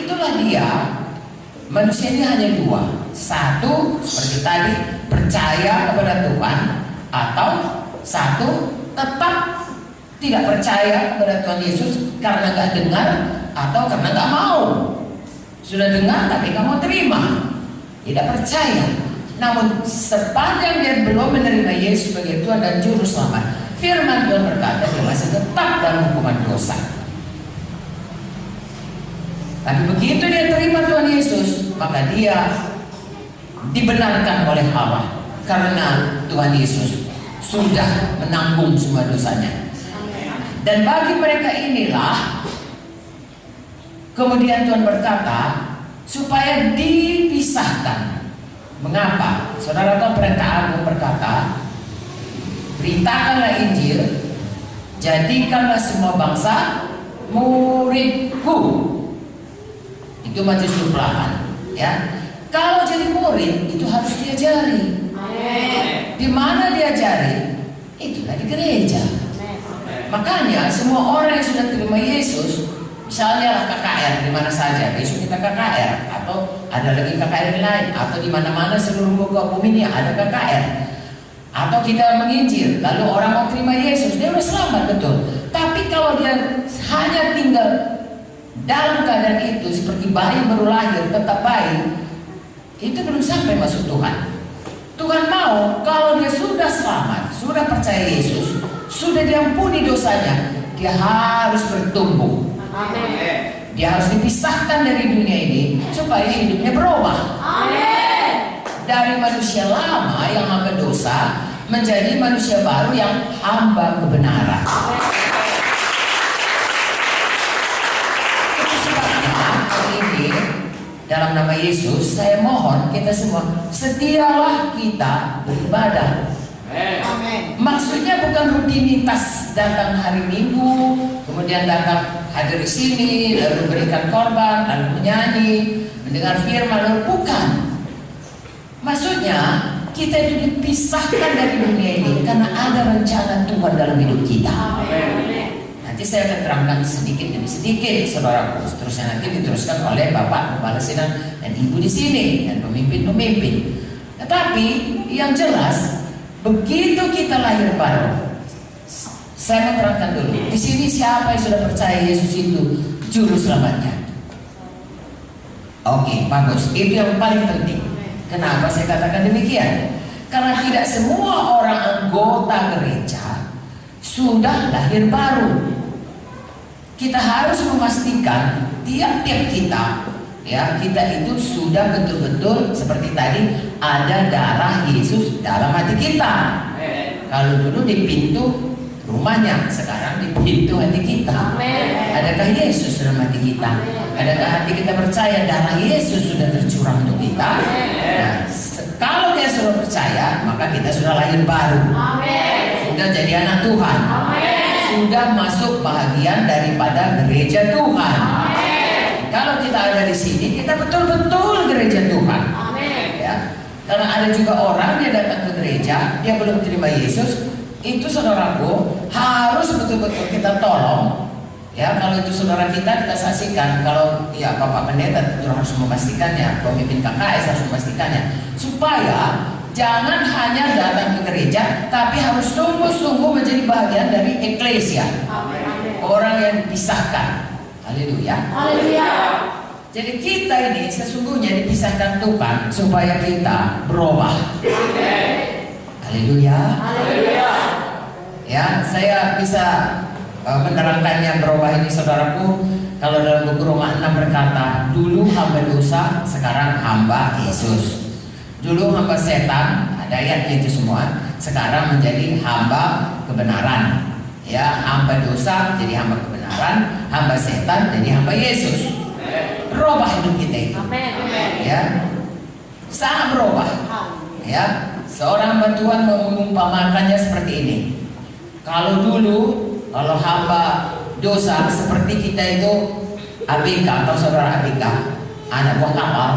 itulah dia. Manusia ini hanya dua. Satu, seperti tadi, percaya kepada Tuhan, atau satu, tetap tidak percaya kepada Tuhan Yesus karena nggak dengar atau karena nggak mau. Sudah dengar tapi nggak mau terima, tidak percaya. Namun sepanjang dia belum menerima Yesus sebagai Tuhan dan Juru Selamat, firman Tuhan berkata dia masih tetap dalam hukuman dosa. Tapi begitu dia terima Tuhan Yesus, maka dia dibenarkan oleh Allah karena Tuhan Yesus sudah menanggung semua dosanya. Dan bagi mereka inilah kemudian Tuhan berkata supaya dipisahkan. Mengapa? Saudara tahu Perintah Agung berkata, beritakanlah Injil, jadikanlah semua bangsa muridku. Itu Matius 28, ya. Kalau jadi murid itu harus diajari. Di mana diajari? Itulah di gereja. Makanya semua orang yang sudah terima Yesus, misalnya KKR di mana saja, besok kita KKR, atau ada lagi KKR yang lain, atau di mana-mana seluruh muka bumi ini ada KKR, atau kita menginjil, lalu orang mau terima Yesus, dia udah selamat, betul. Tapi kalau dia hanya tinggal dalam keadaan itu seperti bayi baru lahir, tetap bayi, itu belum sampai masuk Tuhan. Tuhan mau kalau dia sudah selamat, sudah percaya Yesus, sudah diampuni dosanya, dia harus bertumbuh. Amen. Dia harus dipisahkan dari dunia ini supaya hidupnya berubah. Amen. Dari manusia lama yang hamba dosa menjadi manusia baru yang hamba kebenaran. Itu sebabnya hari ini dalam nama Yesus saya mohon kita semua setialah kita beribadah. Amen. Maksudnya bukan rutinitas datang hari Minggu, kemudian datang hadir di sini, lalu berikan korban, lalu menyanyi, mendengar firman, lalu bukan. Maksudnya kita itu dipisahkan dari dunia ini karena ada rencana Tuhan dalam hidup kita. Amen. Nanti saya akan terangkan sedikit demi sedikit, saudaraku. Seterusnya nanti diteruskan oleh Bapak Kepala Sidang dan Ibu di sini dan pemimpin-pemimpin. Tetapi yang jelas, begitu kita lahir baru, saya mau terangkan dulu. Di sini siapa yang sudah percaya Yesus itu Juru Selamatnya? Oke, bagus. Itu yang paling penting. Kenapa saya katakan demikian? Karena tidak semua orang anggota gereja sudah lahir baru. Kita harus memastikan tiap-tiap kita, ya, kita itu sudah betul-betul seperti tadi ada darah Yesus dalam hati kita. Kalau dulu di pintu rumahnya, sekarang di pintu hati kita. Adakah Yesus dalam hati kita? Adakah hati kita percaya darah Yesus sudah tercurah untuk kita? Nah, kalau dia sudah percaya, maka kita sudah lahir baru. Sudah jadi anak Tuhan. Sudah masuk bahagian daripada gereja Tuhan. Kalau kita ada di sini, kita betul-betul gereja Tuhan. Ya. Karena ada juga orang yang datang ke gereja, dia belum terima Yesus, itu saudaraku harus betul-betul kita tolong. Ya, kalau itu saudara kita saksikan. Kalau ya Bapak Pendeta tentu harus memastikannya, pemimpin KKS harus memastikannya, supaya jangan hanya datang ke gereja, tapi harus sungguh-sungguh menjadi bagian dari eklesia. Orang yang dipisahkan. Haleluya. Haleluya. Jadi kita ini sesungguhnya dipisahkan Tuhan supaya kita berubah. Haleluya. Haleluya. Ya, saya bisa menerangkannya berubah ini, saudaraku. Kalau dalam buku Roma 6 berkata, dulu hamba dosa, sekarang hamba Yesus. Dulu hamba setan, ada ayatnya itu semua, sekarang menjadi hamba kebenaran. Ya, hamba dosa jadi hamba kebenaran, hamba setan jadi hamba Yesus. Berubah hidup kita itu. Ya, sangat berubah. Ya, seorang hamba Tuhan mengumpamakannya seperti ini. Kalau dulu, kalau hamba dosa seperti kita itu ABK atau saudara ABK, anak buah kapal,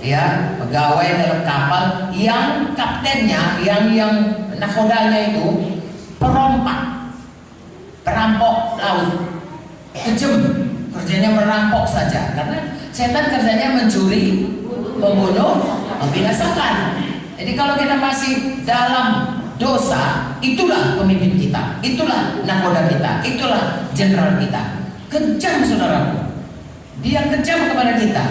ya, pegawai dalam kapal yang kaptennya, yang nakodanya itu perompak, perampok laut, kejam, kerjanya merampok saja. Karena Setan kerjanya mencuri, membunuh, membinasakan. Jadi kalau kita masih dalam dosa, itulah pemimpin kita, itulah nakoda kita, itulah jenderal kita. Kejam saudaraku, dia kejam kepada kita.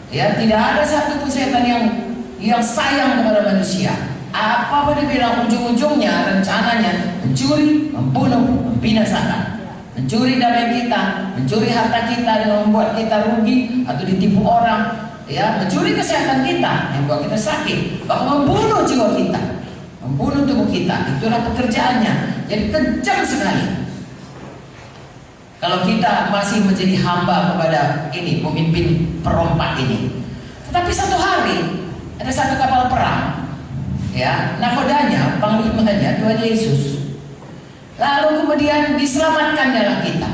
Ya, tidak ada satupun setan yang sayang kepada manusia. Apa dia bilang, ujung-ujungnya rencananya mencuri, membunuh, membinasakan. Mencuri damai kita, mencuri harta kita dengan membuat kita rugi atau ditipu orang, ya, mencuri kesehatan kita yang membuat kita sakit, bahkan membunuh jiwa kita, membunuh tubuh kita. Itulah pekerjaannya. Jadi kejam sekali. Kalau kita masih menjadi hamba kepada ini pemimpin perompak ini. Tetapi satu hari ada satu kapal perang, ya, nakodanya, panglimanya Tuhan Yesus. Lalu kemudian diselamatkanlah kita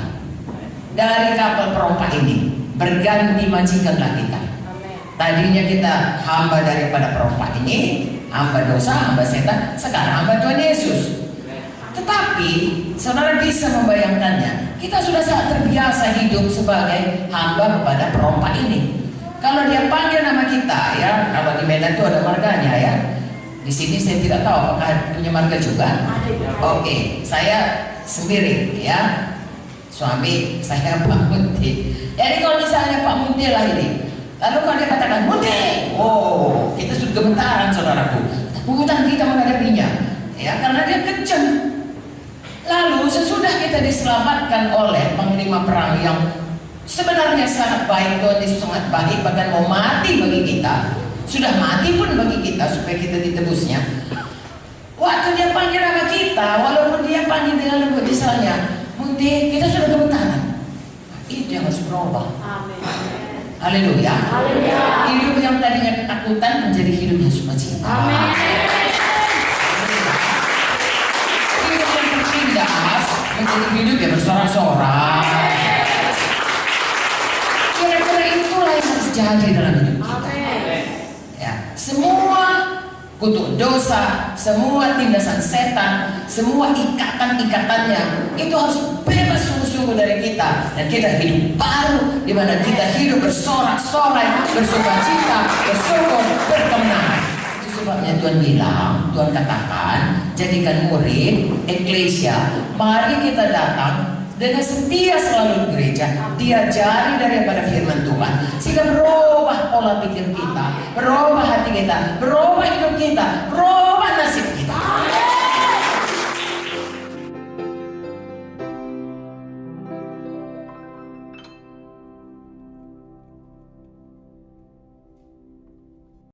dari kapal perompak ini. Berganti majikanlah kita. Tadinya kita hamba daripada perompak ini, hamba dosa, hamba setan. Sekarang hamba Tuhan Yesus. Tetapi saudara bisa membayangkannya, kita sudah sangat terbiasa hidup sebagai hamba kepada perompak ini. Kalau dia panggil nama kita, ya, kalau di Medan itu ada marganya, ya. Di sini saya tidak tahu apakah punya marga juga. Oke, saya sendiri, ya. Suami saya Pak Munti. Jadi kalau misalnya Pak Munti lah ini, lalu kalau dia katakan Munti, oh, kita sudah gemetaran saudaraku. Bukan kita menghadapinya, ya, karena dia kejam. Lalu sesudah kita diselamatkan oleh panglima perang yang sebenarnya sangat baik, Tuhan Yesus sangat baik, bahkan mau mati bagi kita. Sudah mati pun bagi kita supaya kita ditebusnya. Waktu dia panggil nama kita, walaupun dia panggil dengan lembut misalnya, Munti, kita sudah gemetaran. Itu yang harus berubah. Haleluya. Hidup yang tadinya ketakutan menjadi hidup yang sukacita. Hidup yang tertindas menjadi hidup yang bersorak-sorak. Kira-kira itulah yang harus jadi dalam hidup kita. Semua kutuk dosa, semua tindasan setan, semua ikatan-ikatannya itu harus bebas sungguh-sungguh dari kita, dan kita hidup baru di mana kita hidup bersorak-sorai, bersukacita, bersyukur, berkemenangan. Itu sebabnya Tuhan bilang, Tuhan katakan, jadikan murid eklesia, mari kita datang dengan setia selalu di gereja, diajari daripada firman Tuhan, sehingga berubah pola pikir kita, berubah hati kita, berubah hidup kita, berubah nasib